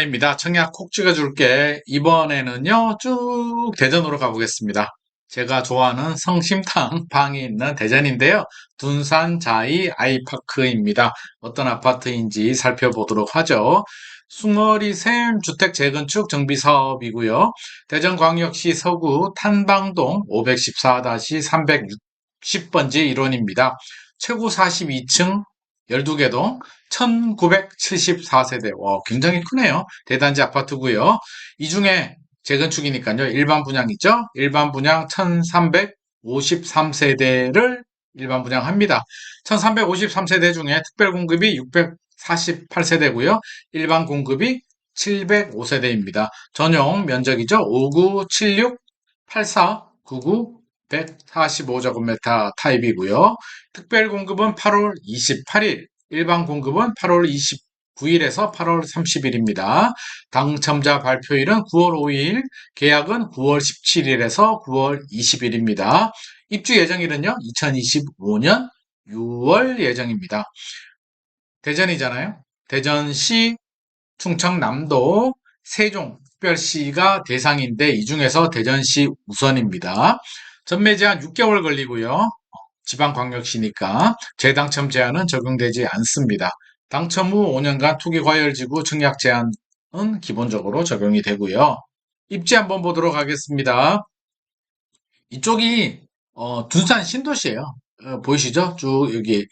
입니다. 청약 콕 찍어줄게. 이번에는요, 쭉 대전으로 가보겠습니다. 제가 좋아하는 성심당 방이 있는 대전인데요. 둔산 자이 아이파크입니다. 어떤 아파트인지 살펴보도록 하죠. 숭어리샘 주택 재건축 정비 사업이고요. 대전광역시 서구 탄방동 514-360번지 일원입니다. 최고 42층 12개 동 1974세대. 와, 굉장히 크네요. 대단지 아파트고요. 이 중에 재건축이니까요. 일반 분양 있죠? 일반 분양 1353세대를 일반 분양합니다. 1353세대 중에 특별 공급이 648세대고요. 일반 공급이 705세대입니다. 전용 면적이죠. 5976 84 99 145제곱미터 타입이고요. 특별 공급은 8월 28일, 일반 공급은 8월 29일에서 8월 30일입니다. 당첨자 발표일은 9월 5일, 계약은 9월 17일에서 9월 20일입니다. 입주 예정일은요, 2025년 6월 예정입니다. 대전이잖아요. 대전시, 충청남도, 세종, 특별시가 대상인데 이 중에서 대전시 우선입니다. 전매 제한 6개월 걸리고요. 지방광역시니까 재당첨 제한은 적용되지 않습니다. 당첨 후 5년간 투기과열지구 청약 제한은 기본적으로 적용이 되고요. 입지 한번 보도록 하겠습니다. 이쪽이 둔산 신도시예요. 보이시죠? 쭉 여기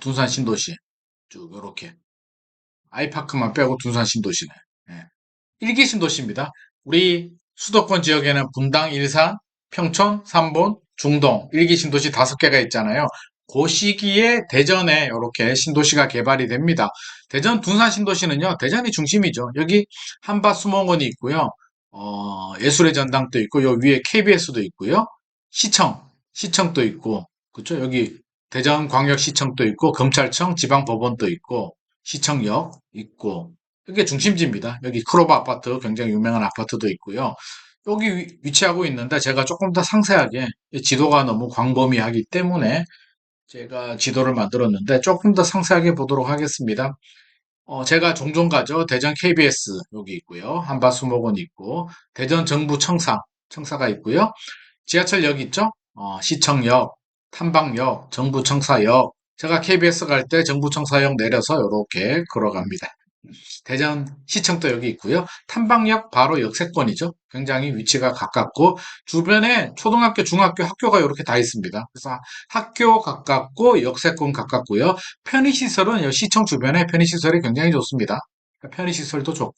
둔산 신도시 쭉 이렇게 아이파크만 빼고 둔산 신도시네. 예. 일기 신도시입니다. 우리 수도권 지역에는 분당, 일산, 평촌, 삼본, 중동, 일기 신도시 5개가 있잖아요. 그 시기에 대전에 이렇게 신도시가 개발이 됩니다. 대전 둔산 신도시는요, 대전이 중심이죠. 여기 한밭수목원이 있고요. 예술의 전당도 있고, 요 위에 KBS도 있고요. 시청도 있고, 그쵸? 여기 대전광역시청도 있고, 검찰청, 지방법원도 있고, 시청역 있고, 이게 중심지입니다. 여기 크로바 아파트, 굉장히 유명한 아파트도 있고요. 여기 위치하고 있는데 제가 조금 더 상세하게 지도가 너무 광범위하기 때문에 제가 지도를 만들었는데 조금 더 상세하게 보도록 하겠습니다. 제가 종종 가죠. 대전 KBS 여기 있고요. 한밭수목원 있고, 대전 청사가 있고요. 지하철역 있죠? 시청역, 탐방역, 정부청사역. 제가 KBS 갈 때 정부청사역 내려서 이렇게 걸어갑니다. 대전 시청도 여기 있고요. 탐방역 바로 역세권이죠. 굉장히 위치가 가깝고 주변에 초등학교, 중학교, 학교가 이렇게 다 있습니다. 그래서 학교 가깝고 역세권 가깝고요. 편의시설은 시청 주변에 편의시설이 굉장히 좋습니다. 편의시설도 좋고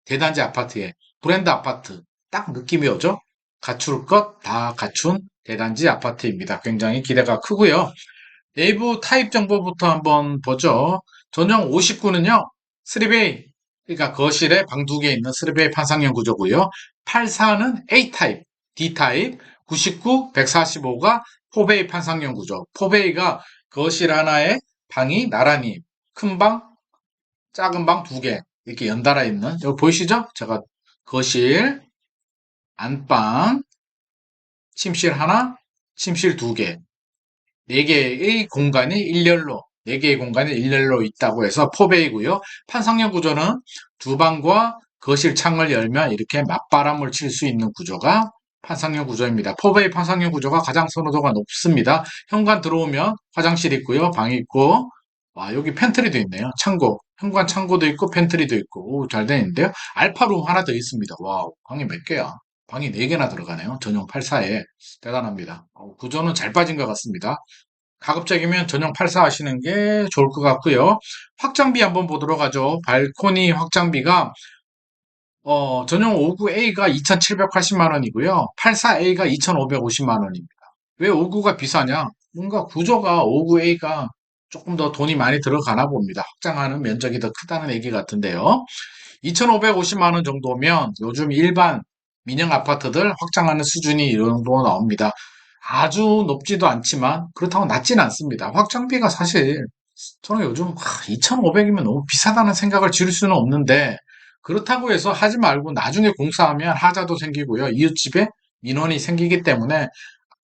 대단지 아파트에 브랜드 아파트 딱 느낌이 오죠. 갖출 것 다 갖춘 대단지 아파트입니다. 굉장히 기대가 크고요. 내부 타입 정보부터 한번 보죠. 전용 59는요. 3베이, 그러니까 거실에 방 2개 있는 3베이 판상형 구조고요. 84는 A타입, D타입, 99, 145가 4베이 판상형 구조. 4베이가 거실 하나에 방이 나란히 큰 방, 작은 방 2개 이렇게 연달아 있는, 여기 보이시죠? 제가 거실, 안방, 침실 하나, 침실 2개, 4개의 공간이 일렬로, 4개의 공간이 일렬로 있다고 해서 포베이고요. 판상형 구조는 주방과 거실 창을 열면 이렇게 맞바람을 칠 수 있는 구조가 판상형 구조입니다. 포베이 판상형 구조가 가장 선호도가 높습니다. 현관 들어오면 화장실 있고요. 방이 있고, 와, 여기 팬트리도 있네요. 창고. 현관 창고도 있고, 팬트리도 있고, 오, 잘 되는데요. 알파룸 하나 더 있습니다. 와, 방이 몇 개야? 방이 4개나 들어가네요. 전용 84에. 대단합니다. 구조는 잘 빠진 것 같습니다. 가급적이면 전용 84 하시는 게 좋을 것 같고요. 확장비 한번 보도록 하죠. 발코니 확장비가 전용 59A가 2,780만 원이고요. 84A가 2,550만 원입니다. 왜 59가 비싸냐? 뭔가 구조가 59A가 조금 더 돈이 많이 들어가나 봅니다. 확장하는 면적이 더 크다는 얘기 같은데요. 2,550만 원 정도면 요즘 일반 민영 아파트들 확장하는 수준이 이 정도 나옵니다. 아주 높지도 않지만 그렇다고 낮지는 않습니다. 확장비가 사실 저는 요즘 2,500이면 너무 비싸다는 생각을 지을 수는 없는데 그렇다고 해서 하지 말고 나중에 공사하면 하자도 생기고요. 이웃집에 민원이 생기기 때문에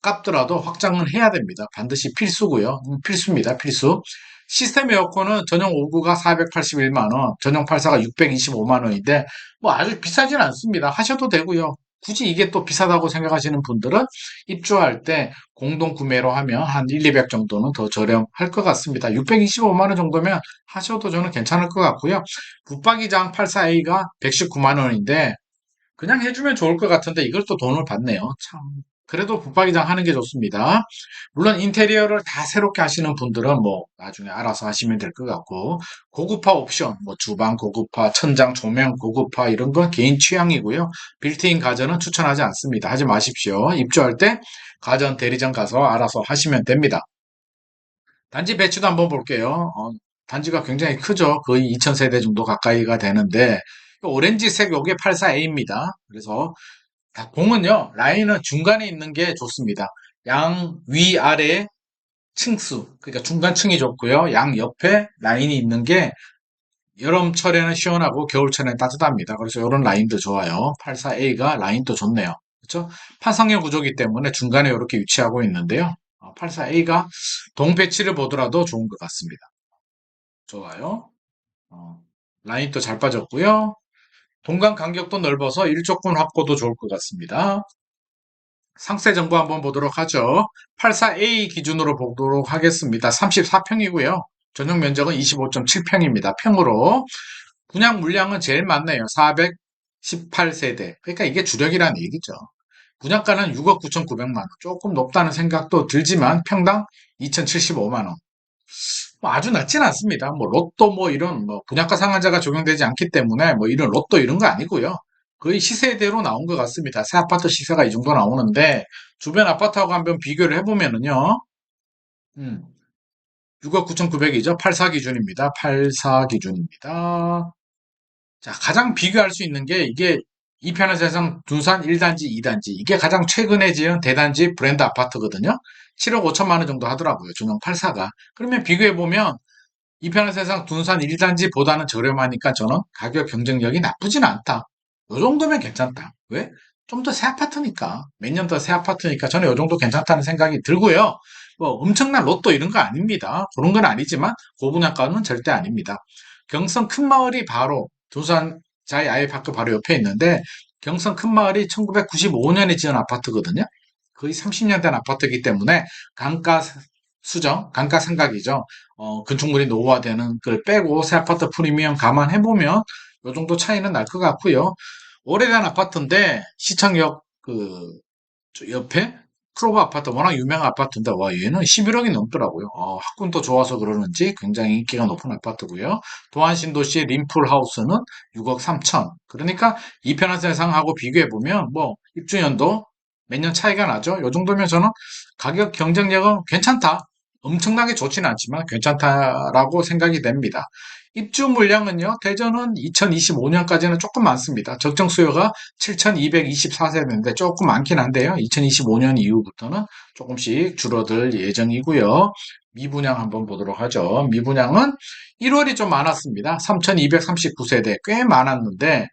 아깝더라도 확장은 해야 됩니다. 반드시 필수고요. 필수입니다. 필수. 시스템 에어컨은 전용 5구가 481만 원, 전용 8사가 625만 원인데 뭐 아주 비싸진 않습니다. 하셔도 되고요. 굳이 이게 또 비싸다고 생각하시는 분들은 입주할 때 공동 구매로 하면 한 1, 200 정도는 더 저렴할 것 같습니다. 625만 원 정도면 하셔도 저는 괜찮을 것 같고요. 붙박이장 84A가 119만 원인데 그냥 해주면 좋을 것 같은데 이걸 또 돈을 받네요. 참. 그래도 붙박이장 하는 게 좋습니다. 물론 인테리어를 다 새롭게 하시는 분들은 뭐 나중에 알아서 하시면 될 것 같고 고급화 옵션, 뭐 주방 고급화, 천장 조명 고급화 이런 건 개인 취향이고요. 빌트인 가전은 추천하지 않습니다. 하지 마십시오. 입주할 때 가전 대리점 가서 알아서 하시면 됩니다. 단지 배치도 한번 볼게요. 단지가 굉장히 크죠. 거의 2000세대 정도 가까이가 되는데 오렌지색 요게 84A입니다. 그래서 공은요, 라인은 중간에 있는 게 좋습니다. 양 위아래 층수, 그러니까 중간층이 좋고요. 양 옆에 라인이 있는 게 여름철에는 시원하고 겨울철에는 따뜻합니다. 그래서 이런 라인도 좋아요. 84A가 라인도 좋네요. 그렇죠? 판상형 구조기 때문에 중간에 이렇게 위치하고 있는데요. 84A가 동배치를 보더라도 좋은 것 같습니다. 좋아요. 어, 라인도 잘 빠졌고요. 동간 간격도 넓어서 일조권 확보도 좋을 것 같습니다. 상세 정보 한번 보도록 하죠. 84A 기준으로 보도록 하겠습니다. 34평이고요. 전용 면적은 25.7평입니다. 평으로. 분양 물량은 제일 많네요. 418세대. 그러니까 이게 주력이라는 얘기죠. 분양가는 6억 9,900만 원. 조금 높다는 생각도 들지만 평당 2,075만 원. 뭐 아주 낮진 않습니다. 뭐 로또 뭐 이런 뭐 분양가 상한제가 적용되지 않기 때문에 뭐 이런 로또 이런 거 아니고요. 거의 시세대로 나온 것 같습니다. 새 아파트 시세가 이 정도 나오는데 주변 아파트하고 한번 비교를 해보면은요. 음, 6억 9,900이죠. 84 기준입니다. 84 기준입니다. 자, 가장 비교할 수 있는 게 이게 이편의 세상 둔산 1단지, 2단지. 이게 가장 최근에 지은 대단지 브랜드 아파트거든요. 7억 5천만 원 정도 하더라고요. 전용 84가. 그러면 비교해보면 이편의 세상 둔산 1단지보다는 저렴하니까 저는 가격 경쟁력이 나쁘진 않다. 요 정도면 괜찮다. 왜? 좀 더 새 아파트니까. 몇 년 더 새 아파트니까 저는 요 정도 괜찮다는 생각이 들고요. 뭐 엄청난 로또 이런 거 아닙니다. 그런 건 아니지만 고분양가는 절대 아닙니다. 경성 큰마을이 바로 둔산 자이 아이파크 바로 옆에 있는데 경성 큰마을이 1995년에 지은 아파트거든요. 거의 30년 된 아파트이기 때문에 강가 수정, 감가상각이죠. 건축물이 노후화되는 걸 빼고 새 아파트 프리미엄 감안해보면 이 정도 차이는 날 것 같고요. 오래된 아파트인데 시청역 옆에 크로버 아파트 워낙 유명한 아파트인데 와 얘는 11억이 넘더라고요. 학군도 좋아서 그러는지 굉장히 인기가 높은 아파트고요. 도안신도시의 림풀 하우스는 6억 3천. 그러니까 이편한 세상하고 비교해보면 뭐 입주연도 몇 년 차이가 나죠. 이 정도면 저는 가격 경쟁력은 괜찮다. 엄청나게 좋지는 않지만 괜찮다라고 생각이 됩니다. 입주 물량은요, 대전은 2025년까지는 조금 많습니다. 적정 수요가 7,224세대인데 조금 많긴 한데요. 2025년 이후부터는 조금씩 줄어들 예정이고요. 미분양 한번 보도록 하죠. 미분양은 1월이 좀 많았습니다. 3,239세대 꽤 많았는데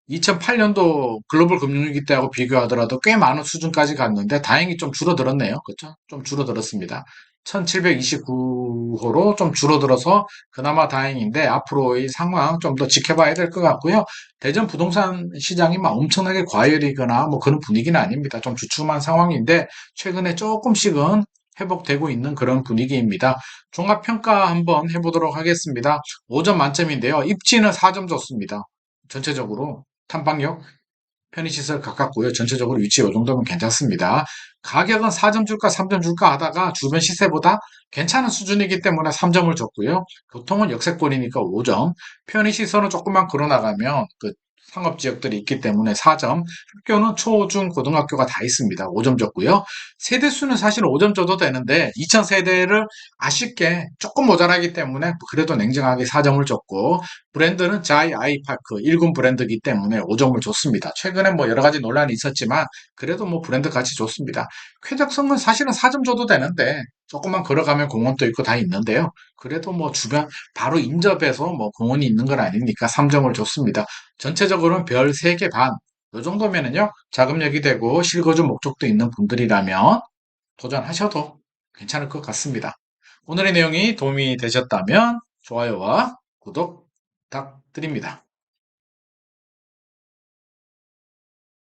2008년도 글로벌 금융위기 때하고 비교하더라도 꽤 많은 수준까지 갔는데 다행히 좀 줄어들었네요. 그렇죠? 좀 줄어들었습니다. 1729호로 좀 줄어들어서 그나마 다행인데 앞으로의 상황 좀 더 지켜봐야 될 것 같고요. 대전 부동산 시장이 막 엄청나게 과열이거나 뭐 그런 분위기는 아닙니다. 좀 주춤한 상황인데 최근에 조금씩은 회복되고 있는 그런 분위기입니다. 종합평가 한번 해보도록 하겠습니다. 5점 만점인데요. 입지는 4점 줬습니다. 전체적으로 탐방역, 편의시설 가깝고요. 전체적으로 위치 이 정도면 괜찮습니다. 가격은 4점 줄까 3점 줄까 하다가 주변 시세보다 괜찮은 수준이기 때문에 3점을 줬고요. 교통은 역세권이니까 5점. 편의시설은 조금만 걸어나가면 그 상업지역들이 있기 때문에 4점. 학교는 초, 중, 고등학교가 다 있습니다. 5점 줬고요. 세대수는 사실 5점 줘도 되는데 2000세대를 아쉽게 조금 모자라기 때문에 그래도 냉정하게 4점을 줬고 브랜드는 자이 아이파크 1군 브랜드이기 때문에 5점을 줬습니다. 최근에 뭐 여러 가지 논란이 있었지만 그래도 뭐 브랜드 가치 좋습니다. 쾌적성은 사실은 4점 줘도 되는데 조금만 걸어가면 공원도 있고 다 있는데요. 그래도 뭐 주변 바로 인접해서 뭐 공원이 있는 건 아니니까 3점을 줬습니다. 전체적으로는 별 3개 반. 이 정도면은요. 자금력이 되고 실거주 목적도 있는 분들이라면 도전하셔도 괜찮을 것 같습니다. 오늘의 내용이 도움이 되셨다면 좋아요와 구독 부탁드립니다.